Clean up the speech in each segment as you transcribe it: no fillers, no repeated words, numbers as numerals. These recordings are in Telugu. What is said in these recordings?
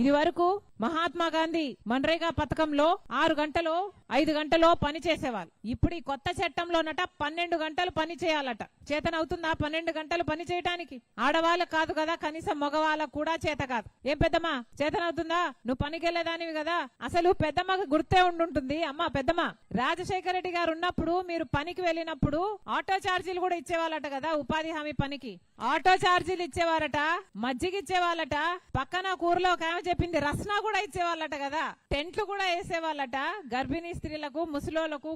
ఇది వరకు మహాత్మా గాంధీ మన్రేగా పథకంలో 6 గంటలు 5 గంటలో పని చేసేవాళ్ళు. ఇప్పుడు ఈ కొత్త చట్టంలోనట 12 గంటలు పని చేయాలట. చేతనవుతుందా 12 గంటలు పని చేయడానికి? ఆడవాళ్ళకు కాదు కదా, కనీసం మగవాళ్ళకు కూడా చేత కాదు. ఏం పెద్దమ్మా చేతనవుతుందా? నువ్వు పనికి వెళ్లేదానివి కదా. అసలు పెద్దమ్మకు గుర్తే ఉండుంటుంది. అమ్మా పెద్దమ్మ, రాజశేఖర రెడ్డి గారు ఉన్నప్పుడు మీరు పనికి వెళ్ళినప్పుడు ఆటో ఛార్జీలు కూడా ఇచ్చేవాళ్ళట కదా. ఉపాధి హామీ పనికి ఆటో ఛార్జీలు ఇచ్చేవారట, మజ్జిగ ఇచ్చేవాళ్ళట, పక్కన కూరలో ఒక ఆమె చెప్పింది రస్నా కూడా ఇచ్చేవాళ్ళట కదా. టెంట్లు కూడా వేసేవాళ్ళట గర్భిణీ స్త్రీలకు, ముసలోళ్లకు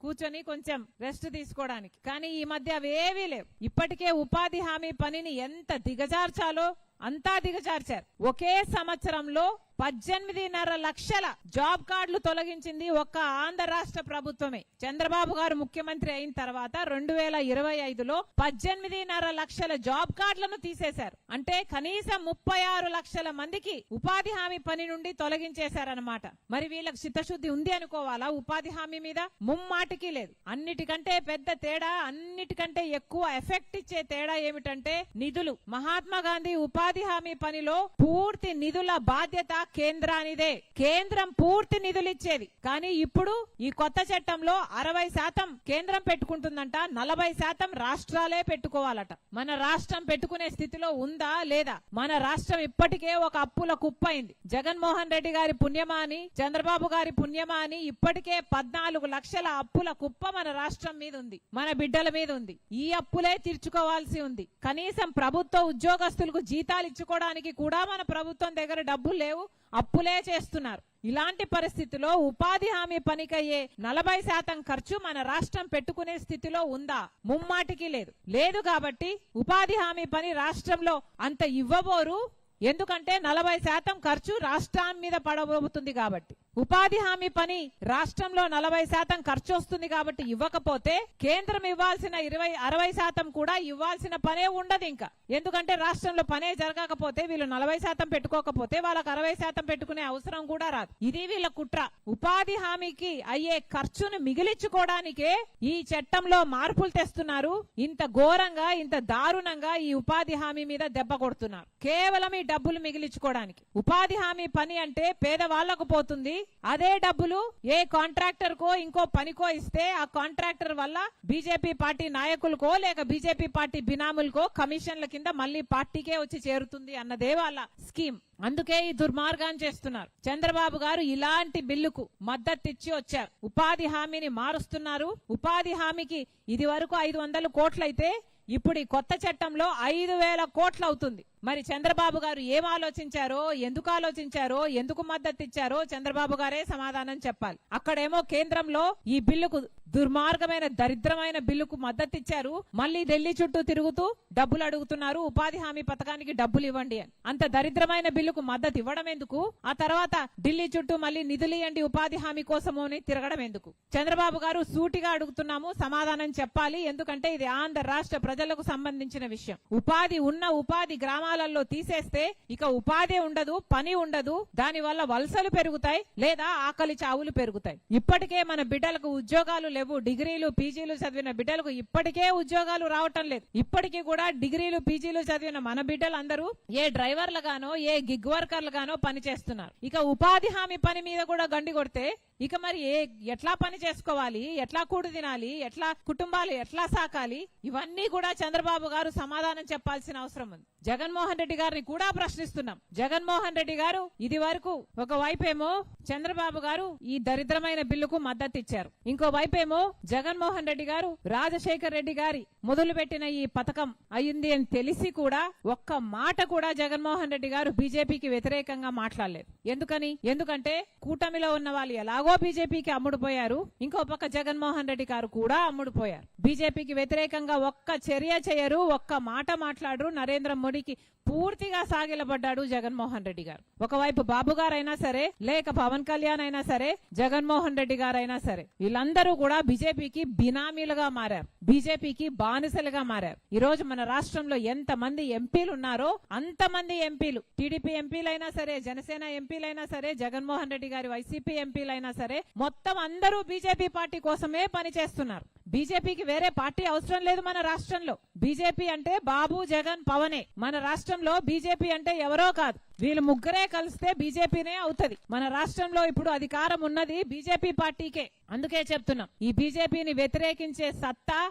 కూర్చొని కొంచెం రెస్ట్ తీసుకోవడానికి. కానీ ఈ మధ్య అవేవీ లేవు. ఇప్పటికే ఉపాధి హామీ పనిని ఎంత దిగజార్చాలో అంతా దిగజార్చారు. ఒకే సంవత్సరంలో 18.5 లక్షల జాబ్ కార్డులు తొలగించింది ఒక్క ఆంధ్ర రాష్ట్ర ప్రభుత్వమే. చంద్రబాబు గారు ముఖ్యమంత్రి అయిన తర్వాత 2025లో 18.5 లక్షల జాబ్ కార్డులను తీసేశారు. అంటే కనీసం 36 లక్షల మందికి ఉపాధి హామీ పని నుండి తొలగించేశారన్నమాట. మరి వీళ్ళకి చిత్తశుద్ధి ఉంది అనుకోవాలా ఉపాధి హామీ మీద? ముమ్మాటికి లేదు. అన్నిటికంటే పెద్ద తేడా, అన్నిటికంటే ఎక్కువ ఎఫెక్ట్ ఇచ్చే తేడా ఏమిటంటే నిధులు. మహాత్మా గాంధీ ఉపాధి హామీ పనిలో పూర్తి నిధుల బాధ్యత కేంద్రానిదే. కేంద్రం పూర్తి నిధులు ఇచ్చేది. కానీ ఇప్పుడు ఈ కొత్త చట్టంలో 60% కేంద్రం పెట్టుకుంటుందంట, 40% రాష్ట్రాలే పెట్టుకోవాలట. మన రాష్ట్రం పెట్టుకునే స్థితిలో ఉందా లేదా? మన రాష్ట్రం ఇప్పటికే ఒక అప్పుల కుప్పైంది. జగన్మోహన్ రెడ్డి గారి పుణ్యమా అని, చంద్రబాబు గారి పుణ్యమా అని ఇప్పటికే 14 లక్షల అప్పుల కుప్ప మన రాష్ట్రం మీద ఉంది, మన బిడ్డల మీద ఉంది. ఈ అప్పులే తీర్చుకోవాల్సి ఉంది. కనీసం ప్రభుత్వ ఉద్యోగస్తులకు జీతాలు ఇచ్చుకోవడానికి కూడా మన ప్రభుత్వం దగ్గర డబ్బులు లేవు, అప్పులే చేస్తున్నారు. ఇలాంటి పరిస్థితిలో ఉపాధి హామీ పనికయ్యే 40% ఖర్చు మన రాష్ట్రం పెట్టుకునే స్థితిలో ఉందా? ముమ్మాటికి లేదు. లేదు కాబట్టి ఉపాధి హామీ పని రాష్ట్రంలో అంత ఇవ్వబోరు. ఎందుకంటే 40% ఖర్చు రాష్ట్రం మీద పడబోతుంది కాబట్టి. ఉపాధి హామీ పని రాష్ట్రంలో 40% ఖర్చు వస్తుంది కాబట్టి ఇవ్వకపోతే కేంద్రం ఇవ్వాల్సిన 60% కూడా ఇవ్వాల్సిన పనే ఉండదు ఇంకా. ఎందుకంటే రాష్ట్రంలో పనే జరగకపోతే వీళ్ళు 40% పెట్టుకోకపోతే వాళ్ళకి 60% పెట్టుకునే అవసరం కూడా రాదు. ఇది వీళ్ళ కుట్ర. ఉపాధి హామీకి అయ్యే ఖర్చును మిగిలించుకోవడానికే ఈ చట్టంలో మార్పులు తెస్తున్నారు. ఇంత ఘోరంగా, ఇంత దారుణంగా ఈ ఉపాధి హామీ మీద దెబ్బ కొడుతున్నారు. కేవలం ఈ డబ్బులు మిగిలించుకోవడానికి. ఉపాధి హామీ పని అంటే పేదవాళ్లకు పోతుంది. అదే డబ్బులు ఏ కాంట్రాక్టర్ కో ఇంకో పనికో ఇస్తే ఆ కాంట్రాక్టర్ వల్ల బీజేపీ పార్టీ నాయకులకో లేక బీజేపీ పార్టీ బినాములకో కమిషన్ల కింద మళ్లీ పార్టీకే వచ్చి చేరుతుంది అన్నదే వాళ్ళ స్కీమ్. అందుకే ఈ దుర్మార్గాన్ని చేస్తున్నారు. చంద్రబాబు గారు ఇలాంటి బిల్లుకు మద్దతు ఇచ్చి వచ్చారు. ఉపాధి హామీని మారుస్తున్నారు. ఉపాధి హామీకి ఇది వరకు 500 కోట్లయితే ఇప్పుడు ఈ కొత్త చట్టంలో 5,000 కోట్లు అవుతుంది. మరి చంద్రబాబు గారు ఏం ఆలోచించారో, ఎందుకు ఆలోచించారో, ఎందుకు మద్దతు ఇచ్చారో చంద్రబాబు గారే సమాధానం చెప్పాలి. అక్కడేమో కేంద్రంలో ఈ బిల్లుకు, దుర్మార్గమైన దరిద్రమైన బిల్లుకు మద్దతు ఇచ్చారు. మళ్లీ ఢిల్లీ చుట్టూ తిరుగుతూ డబ్బులు అడుగుతున్నారు. ఉపాధి హామీ పథకానికి డబ్బులు ఇవ్వండి అని. అంత దరిద్రమైన బిల్లుకు మద్దతు ఇవ్వడం ఎందుకు? ఆ తర్వాత ఢిల్లీ చుట్టూ మళ్లీ నిధులు ఇవ్వండి ఉపాధి హామీ కోసము అని తిరగడం ఎందుకు? చంద్రబాబు గారు సూటిగా అడుగుతున్నాము, సమాధానం చెప్పాలి. ఎందుకంటే ఇది ఆంధ్ర రాష్ట్ర ప్రజలకు సంబంధించిన విషయం. ఉపాధి గ్రామాలలో తీసేస్తే ఇక ఉపాధి ఉండదు, పని ఉండదు. దాని వల్ల వలసలు పెరుగుతాయి లేదా ఆకలి చావులు పెరుగుతాయి. ఇప్పటికే మన బిడ్డలకు ఉద్యోగాలు లేవు. డిగ్రీలు పీజీలు చదివిన బిడ్డలకు ఇప్పటికే ఉద్యోగాలు రావటం లేదు. ఇప్పటికీ కూడా డిగ్రీలు పీజీలు చదివిన మన బిడ్డలందరూ ఏ డ్రైవర్లుగానో ఏ గిగ్ వర్కర్లుగానో పని చేస్తున్నారు. ఇక ఉపాధి హామీ పని మీద కూడా గండి కొడితే ఇక మరి ఎట్లా పని చేసుకోవాలి, ఎట్లా కూడు తినాలి, ఎట్లా కుటుంబాలు ఎట్లా సాకాలి? ఇవన్నీ కూడా చంద్రబాబు గారు సమాధానం చెప్పాల్సిన అవసరం ఉంది. జగన్మోహన్ రెడ్డి గారిని కూడా ప్రశ్నిస్తున్నాం. జగన్మోహన్ రెడ్డి గారు ఇది వరకు ఒకవైపేమో చంద్రబాబు గారు ఈ దరిద్రమైన బిల్లుకు మద్దతు ఇచ్చారు, ఇంకో వైపేమో జగన్మోహన్ రెడ్డి గారు రాజశేఖర్ రెడ్డి గారి మొదలుపెట్టిన ఈ పథకం అయింది అని తెలిసి కూడా ఒక్క మాట కూడా జగన్మోహన్ రెడ్డి గారు బీజేపీకి వ్యతిరేకంగా మాట్లాడలేదు. ఎందుకంటే కూటమిలో ఉన్న వాళ్ళు ఎలాగో బీజేపీకి అమ్ముడుపోయారు, ఇంకో పక్క జగన్మోహన్ రెడ్డి గారు కూడా అమ్ముడుపోయారు. బీజేపీకి వ్యతిరేకంగా ఒక్క చర్య చేయరు, ఒక్క మాట మాట్లాడరు. నరేంద్ర మోడీకి పూర్తిగా సాగిలబడ్డాడు జగన్మోహన్ రెడ్డి గారు. ఒకవైపు బాబు గారైనా సరే, లేక పవన్ కళ్యాణ్ అయినా సరే, జగన్మోహన్ రెడ్డి గారైనా సరే, వీళ్ళందరూ కూడా బీజేపీకి బినామీలుగా మారారు, బీజేపీకి బానిసలుగా మారారు. ఈ రోజు మన రాష్ట్రంలో ఎంత మంది ఎంపీలు ఉన్నారో అంతమంది ఎంపీలు, టీడీపీ ఎంపీలైనా సరే, జనసేన ఎంపీలైనా సరే, జగన్మోహన్ రెడ్డి గారి వైసీపీ ఎంపీలైనా సరే, మొత్తం అందరూ బీజేపీ పార్టీ కోసమే పనిచేస్తున్నారు. బీజేపీకి వేరే పార్టీ అవసరం లేదు మన రాష్ట్రంలో. బీజేపీ అంటే బాబు, జగన్, పవనే. మన రాష్ట్రంలో బీజేపీ అంటే ఎవరో కాదు, వీళ్ళు ముగ్గురే కలిస్తే బీజేపీనే అవుతది. మన రాష్ట్రంలో ఇప్పుడు అధికారం ఉన్నది బీజేపీ పార్టీకే. అందుకే చెప్తున్నాం, ఈ బీజేపీని వ్యతిరేకించే సత్తా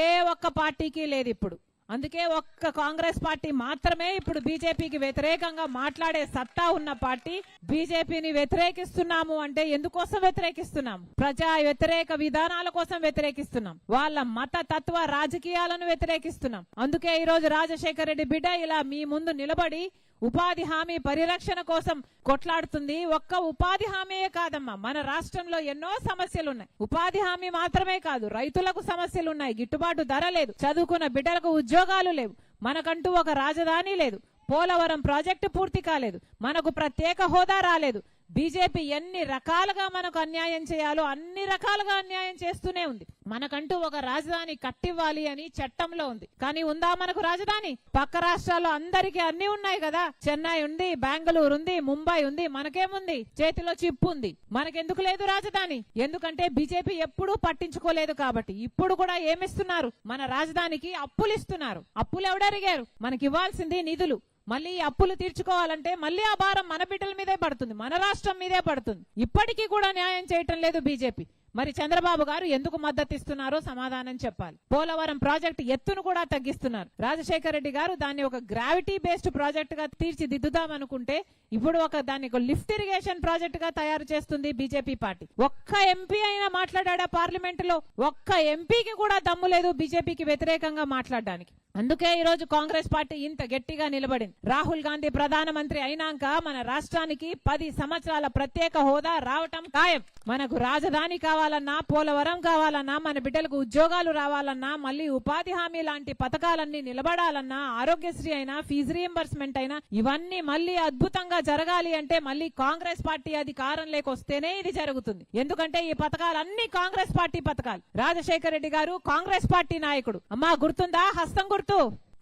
ఏ ఒక్క పార్టీకి లేదు ఇప్పుడు. అందుకే ఒక్క కాంగ్రెస్ పార్టీ మాత్రమే ఇప్పుడు బీజేపీకి వ్యతిరేకంగా మాట్లాడే సత్తా ఉన్న పార్టీ. బీజేపీని వ్యతిరేకిస్తున్నాము అంటే ఎందుకోసం వ్యతిరేకిస్తున్నాం? ప్రజా వ్యతిరేక విధానాల కోసం వ్యతిరేకిస్తున్నాం, వాళ్ళ మత తత్వ రాజకీయాలను వ్యతిరేకిస్తున్నాం. అందుకే ఈ రోజు రాజశేఖర రెడ్డి బిడ్డ ఇలా మీ ముందు నిలబడి ఉపాధి హామీ పరిరక్షణ కోసం కొట్లాడుతుంది. ఒక్క ఉపాధి హామీయే కాదమ్మా, మన రాష్ట్రంలో ఎన్నో సమస్యలు ఉన్నాయి. ఉపాధి హామీ మాత్రమే కాదు, రైతులకు సమస్యలు ఉన్నాయి, గిట్టుబాటు ధర లేదు, చదువుకున్న బిడ్డలకు ఉద్యోగాలు లేవు, మనకంటూ ఒక రాజధాని లేదు, పోలవరం ప్రాజెక్టు పూర్తి కాలేదు, మనకు ప్రత్యేక హోదా రాలేదు. బీజేపీ ఎన్ని రకాలుగా మనకు అన్యాయం చేయాలో అన్ని రకాలుగా అన్యాయం చేస్తూనే ఉంది. మనకంటూ ఒక రాజధాని కట్టివ్వాలి అని చట్టంలో ఉంది, కానీ ఉందా మనకు రాజధాని? పక్క రాష్ట్రాల్లో అందరికీ అన్ని ఉన్నాయి కదా, చెన్నై ఉంది, బెంగళూరు ఉంది, ముంబై ఉంది, మనకేముంది? చేతిలో చిప్పు ఉంది. మనకెందుకు లేదు రాజధాని? ఎందుకంటే బీజేపీ ఎప్పుడూ పట్టించుకోలేదు కాబట్టి. ఇప్పుడు కూడా ఏమిస్తున్నారు? మన రాజధానికి అప్పులు ఇస్తున్నారు. అప్పులు ఎవడరిగారు? మనకి ఇవ్వాల్సింది నిధులు. మళ్ళీ అప్పులు తీర్చుకోవాలంటే మళ్ళీ ఆ భారం మన బిడ్డల మీదే పడుతుంది, మన రాష్ట్రం మీదే పడుతుంది. ఇప్పటికీ కూడా న్యాయం చేయటం లేదు బీజేపీ. మరి చంద్రబాబు గారు ఎందుకు మద్దతు ఇస్తున్నారో సమాధానం చెప్పాలి. పోలవరం ప్రాజెక్టు ఎత్తును కూడా తగ్గిస్తున్నారు. రాజశేఖర రెడ్డి గారు దాన్ని ఒక గ్రావిటీ బేస్డ్ ప్రాజెక్ట్ గా తీర్చిదిద్దుదామనుకుంటే ఇప్పుడు దాన్ని ఒక లిఫ్ట్ ఇరిగేషన్ ప్రాజెక్ట్ గా తయారు చేస్తుంది బీజేపీ పార్టీ. ఒక్క ఎంపీ అయినా మాట్లాడా పార్లమెంట్ లో? ఒక్క ఎంపీకి కూడా దమ్ము లేదు బీజేపీకి వ్యతిరేకంగా మాట్లాడడానికి. అందుకే ఈ రోజు కాంగ్రెస్ పార్టీ ఇంత గట్టిగా నిలబడింది. రాహుల్ గాంధీ ప్రధానమంత్రి అయినాక మన రాష్ట్రానికి 10 సంవత్సరాల ప్రత్యేక హోదా రావటం ఖాయం. మనకు రాజధాని కావాలన్నా, పోలవరం కావాలన్నా, మన బిడ్డలకు ఉద్యోగాలు రావాలన్నా, మళ్ళీ ఉపాధి హామీ లాంటి పథకాలన్నీ నిలబడాలన్నా, ఆరోగ్యశ్రీ అయినా, ఫీజు రీఎంబర్స్మెంట్ అయినా, ఇవన్నీ మళ్ళీ అద్భుతంగా జరగాలి అంటే మళ్ళీ కాంగ్రెస్ పార్టీ అధికారంలోకి వస్తేనే ఇది జరుగుతుంది. ఎందుకంటే ఈ పథకాలన్నీ కాంగ్రెస్ పార్టీ పథకాలు. రాజశేఖర రెడ్డి గారు కాంగ్రెస్ పార్టీ నాయకుడు. అమ్మా గుర్తుందా? హస్తం గుర్తు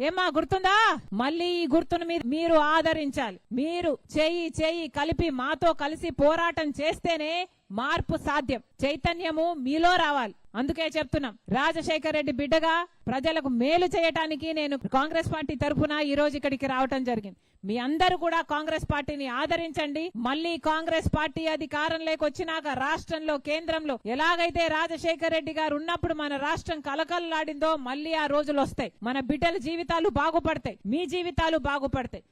ఏమా గుర్తుందా? మళ్ళీ ఈ గుర్తును మీరు ఆదరించాలి. మీరు చేయి కలిపి మాతో కలిసి పోరాటం చేస్తేనే మార్పు సాధ్యం. చైతన్యము మీలో రావాలి. అందుకే చెప్తున్నాం, రాజశేఖర రెడ్డి బిడ్డగా ప్రజలకు మేలు చేయటానికి నేను కాంగ్రెస్ పార్టీ తరఫున ఈ రోజు ఇక్కడికి రావటం జరిగింది. మీ అందరూ కూడా కాంగ్రెస్ పార్టీని ఆదరించండి. మళ్ళీ కాంగ్రెస్ పార్టీ అధికారంలోకి వచ్చినాక రాష్ట్రంలో, కేంద్రంలో ఎలాగైతే రాజశేఖర రెడ్డి గారు ఉన్నప్పుడు మన రాష్ట్రం కలకలలాడిందో మళ్ళీ ఆ రోజులు వస్తాయి. మన బిడ్డల జీవితాలు బాగుపడతాయి, మీ జీవితాలు బాగుపడతాయి.